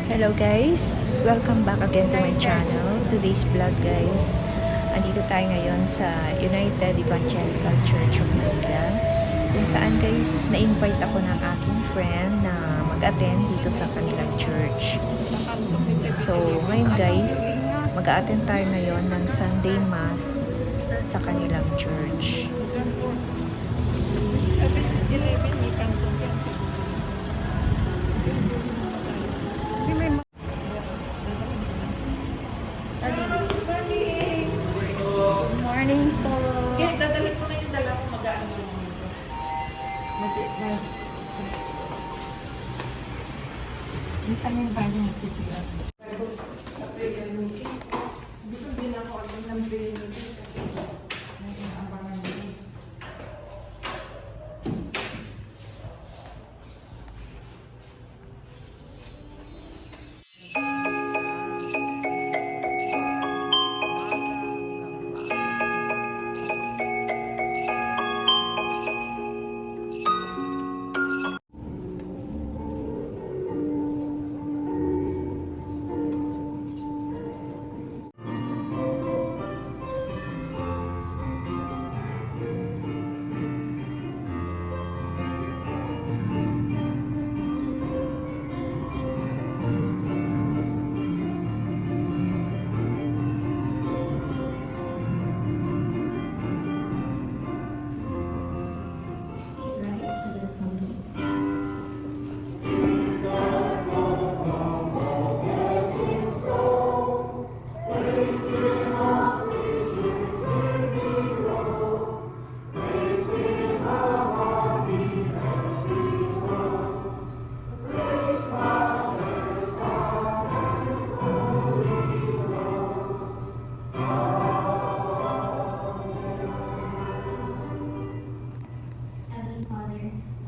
Hello guys! Welcome back again to my channel. Today's vlog guys. Andito tayo ngayon sa United Evangelical Church of Manila. Kung saan guys, na-invite ako ng aking friend na mag-attend dito sa kanilang church. So ngayon guys, mag-attend tayo ngayon ng Sunday Mass sa kanilang church. Morning po. Kaya dadalhin ko na yung dala ko mag-ano minsan yung bago magtitila. Dito din ako alam ng brain kasi abangan din.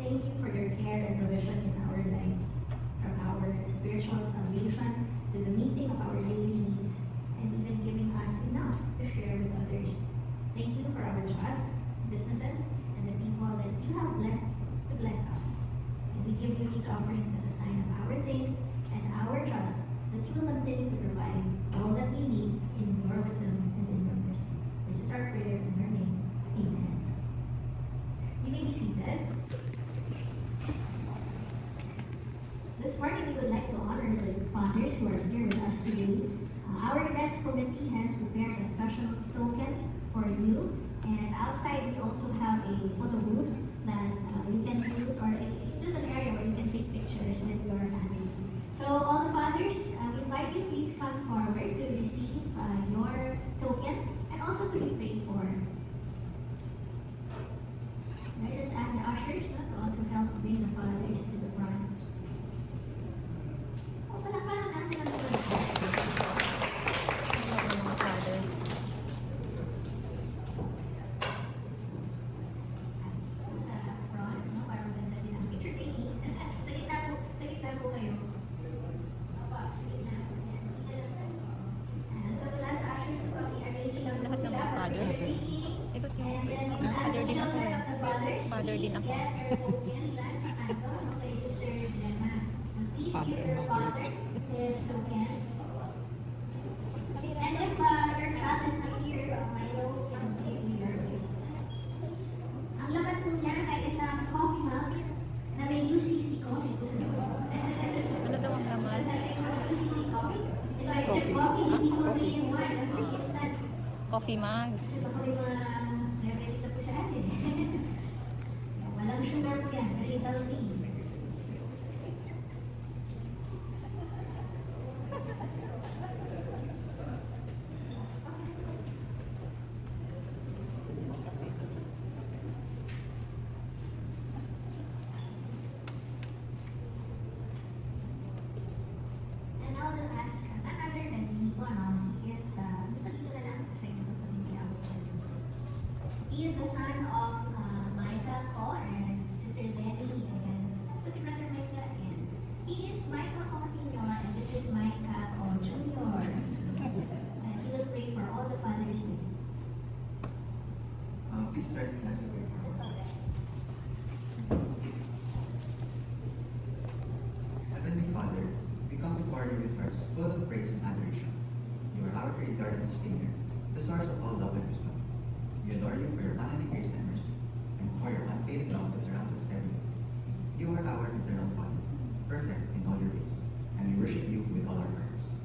Thank you for your care and provision in our lives, from our spiritual salvation to the meeting of our daily needs, and even giving us enough to share with others. Thank you for our jobs, businesses, and the people that you have blessed to bless us. And we give you these offerings as a sign of our thanks and our trust that you will continue to provide all that we need in your wisdom and in your mercy. This is our prayer in your name. Amen. You may be seated. This morning, we would like to honor the fathers who are here with us today. Our events committee has prepared a special token for you. And outside, we also have a photo booth that you can use, or just an area where you can take pictures with your family. So all the fathers, we invite you, please come forward to receive your token and also to be prayed for. Right, let's ask the ushers to also help bring the fathers to the front. Palakpakan natin ang mga sa front, no? Para maganda din ang picture taking. Sa gitna po kayo. Opo, sa gitna po yan. So the last ushers will probably arrange lang po sila for picture taking. And then we will ask the children of the fathers, please get your token dyan sa kanto. Okay, Sister Gemma. Please give your father his token. And if your child is not here, Milo can give you your gift. Ang laman po niya ay isang coffee mug na may UCC coffee. Ano daw ang laman? Sa sachet ng UCC coffee. If I drink coffee, hindi ko rin wine. It's not. Coffee mug. Kasi baka may mga diabetic na po sa atin. Walang sugar po yan. Very healthy. And now we'll ask none other than Nico is, dito na lang sa second ko kasi hindi ako pwede. He is the son of Micah Ko and Sister Zenny and si Brother Micah and he is Micah Ko Sr. and this is Micah Ko Jr. And he will pray for all the fathers today. Please start as you pray. That's all there. Heavenly Father, we come before your hearts full of praise and adoration. You are our creator and sustainer, the source of all love and wisdom. We adore you for your unending grace and mercy, and for your unfailing love that surrounds us every day. You are our eternal Father, perfect in all your ways, and we worship you with all our hearts.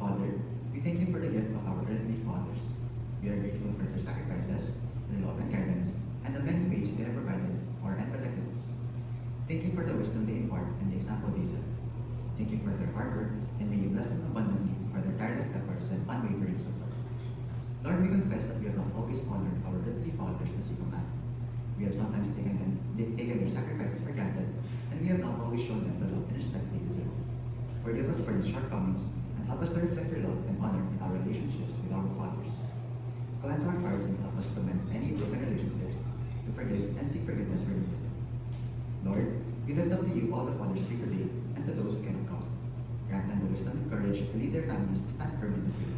Father, we thank you for the gift of our earthly fathers. We are grateful for their sacrifices, their love and guidance, and the many ways they have provided for and protected us. Thank you for the wisdom they impart and the example they set. Thank you for their hard work, and may you bless them abundantly for their tireless efforts and unwavering support. Lord, we confess that we have not always honored our earthly fathers as you command. We have sometimes taken their sacrifices for granted, and we have not always shown them the love and respect they deserve. Forgive us for these shortcomings, and help us to reflect your love and honor in our relationships with our fathers. Cleanse our hearts and help us to mend any broken relationships, to forgive and seek forgiveness where needed. Lord, we lift up to you all the fathers here today, and to those who cannot come. Grant them the wisdom and courage to lead their families to stand firm in the faith.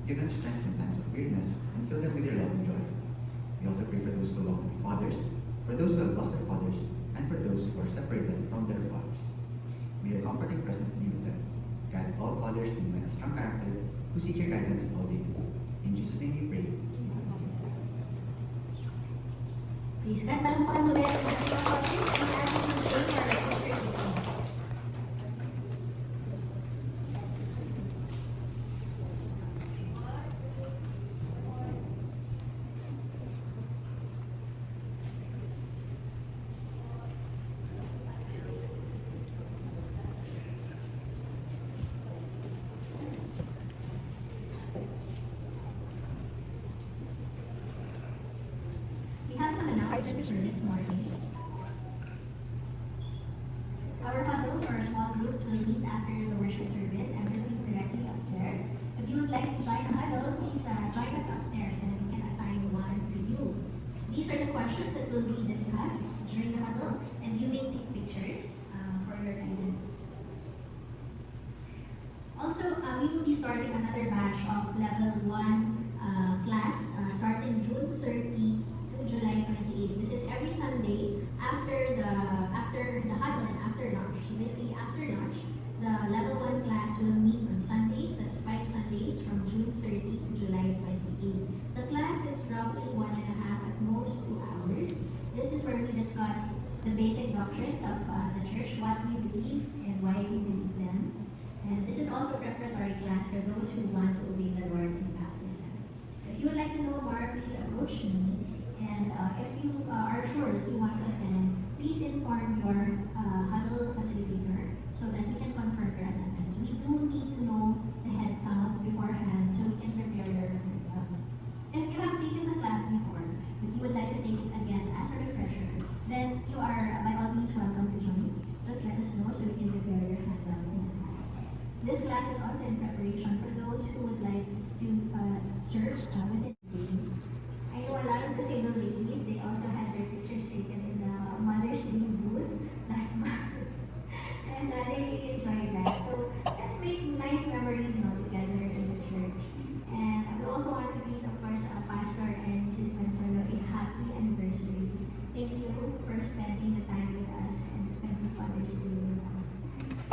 Give them strength in times of weariness, and fill them with your love and joy. We also pray for those who long to be fathers, for those who have lost their fathers, and for those who are separated from their fathers. May your comforting presence be with them. Guide all fathers to men of strong character, who seek your guidance in all they do. In Jesus' name we pray. Please, God, palakpakan mo rin ang mga fathers and ask you to share our future people. We have some announcements for this morning. Our huddles or small groups will meet after the worship service and proceed directly upstairs. If you would like to join a huddle, please join us upstairs and we can assign one to you. These are the questions that will be discussed during the huddle, and you may take pictures for your guidance. Also, we will be starting another batch of level 1 class starting June 30 to July 28. This is every Sunday after the huddle and after lunch. So basically after lunch, the level 1 class will meet on Sundays. That's 5 Sundays from June 30 to July 28. The class is roughly 1.5 at most 2 hours. This is where we discuss the basic doctrines of the church, what we believe and why we believe them. And this is also a preparatory class for those who want to obey the Lord in baptism. So if you would like to know more, please approach me. And if you are sure that you want to attend, please inform your huddle facilitator so that we can confirm your attendance. We do need to know the head count beforehand so we can prepare your attendance. If you have taken the class before, but you would like to take it again as a refresher, then you are by all means welcome to join. Just let us know so we can prepare your handout in advance. This class is also in preparation for those who would like to serve within the day. I know a lot of the single ladies, they also had their pictures taken in the Mother's Day booth last month. And they really enjoyed that. So let's make nice memories together in the church. And I would also want to greet, of course, Pastor and Mrs. Consuelo a happy anniversary. Thank you for spending the time with us and spending Father's Day with us.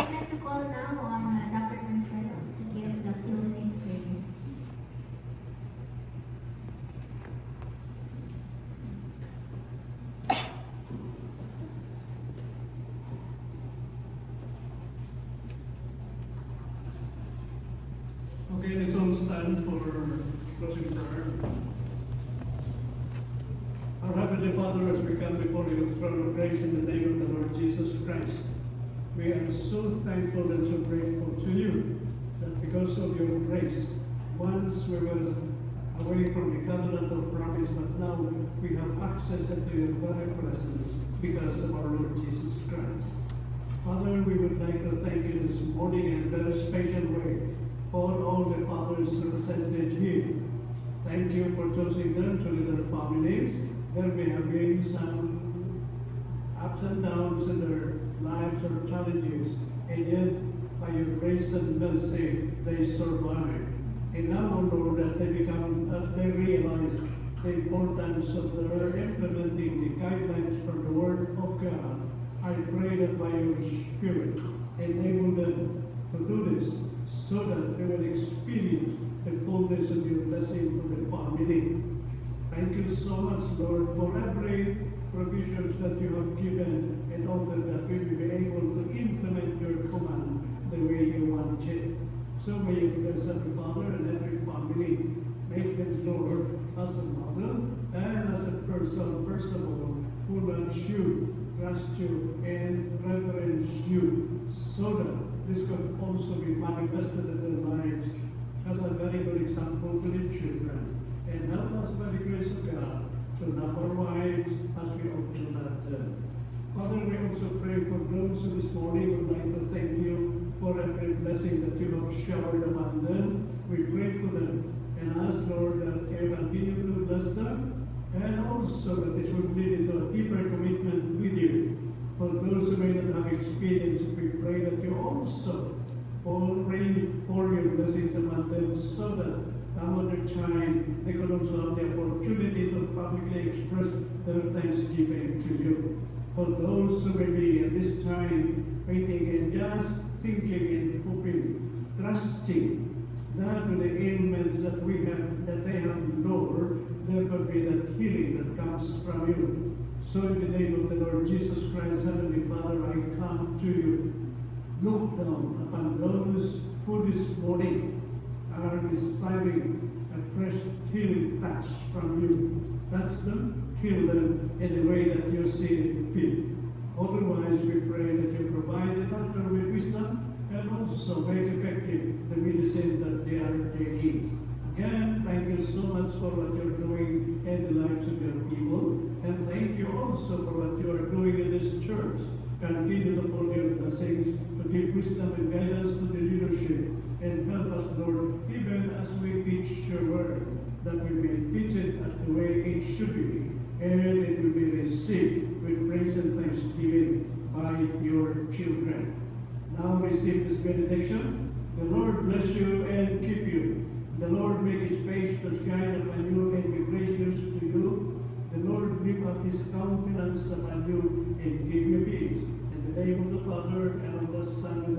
I'd like to call now on Dr. Consuelo to give the closing prayer. Okay, let's all stand for closing prayer. Our Heavenly Father, as we come before your throne of grace in the name of the Lord Jesus Christ, we are so thankful and so grateful to you that because of your grace, once we were away from the covenant of promise, but now we have access into your very presence because of our Lord Jesus Christ. Father, we would like to thank you this morning in a very special way for all the fathers represented here. Thank you for choosing them to lead their families. There may have been some ups and downs in their lives or challenges, and yet by your grace and mercy, they survive. And now, Lord, as they realize the importance of their implementing the guidelines for the Word of God, I pray that by your Spirit, enable them to do this fullness of your blessing for the family. Thank you so much, Lord, for every provisions that you have given in order that we will be able to implement your command the way you want it. So may you bless every father and every family. Make them, Lord, as a model and as a person, first of all, who loves you, trust you, and reverence you, so that this could also be manifested in their lives as a very good example to the children. And help us by the grace of God to love our wives as we ought to love them. Father, we also pray for those who this morning would like to thank you for every blessing that you have showered upon them. We pray for them and ask, Lord, that you continue to bless them, and also that this would lead into a deeper commitment with you. For those who may not have experience, we pray that you also pour your blessings upon them, so that some other time they could also have the opportunity to publicly express their thanksgiving to you. For those who may be at this time waiting and just thinking and hoping, trusting that with the ailments that we have, that they have, Lord, there could be that healing that comes from you. So in the name of the Lord Jesus Christ, Heavenly Father, I come to you. Look down upon those who this morning are desiring a fresh healing touch from you. Touch them, heal them in the way that you see it fit. Otherwise, we pray that you provide the doctor with wisdom and also make effective the medicine that they are taking. Again, thank you so much for what you're doing in the lives of your people. And thank you also for what you are doing in this church. Continue to pour your blessings, to give wisdom and guidance to the leadership. And help us, Lord, even as we teach your word, that we may teach it as the way it should be, and it will be received with praise and thanksgiving by your children. Now receive this benediction. The Lord bless you and keep you. The Lord make his face to shine upon you and be gracious to you. The Lord lift up his countenance upon you and give you peace. In the name of the Father, and of the Son,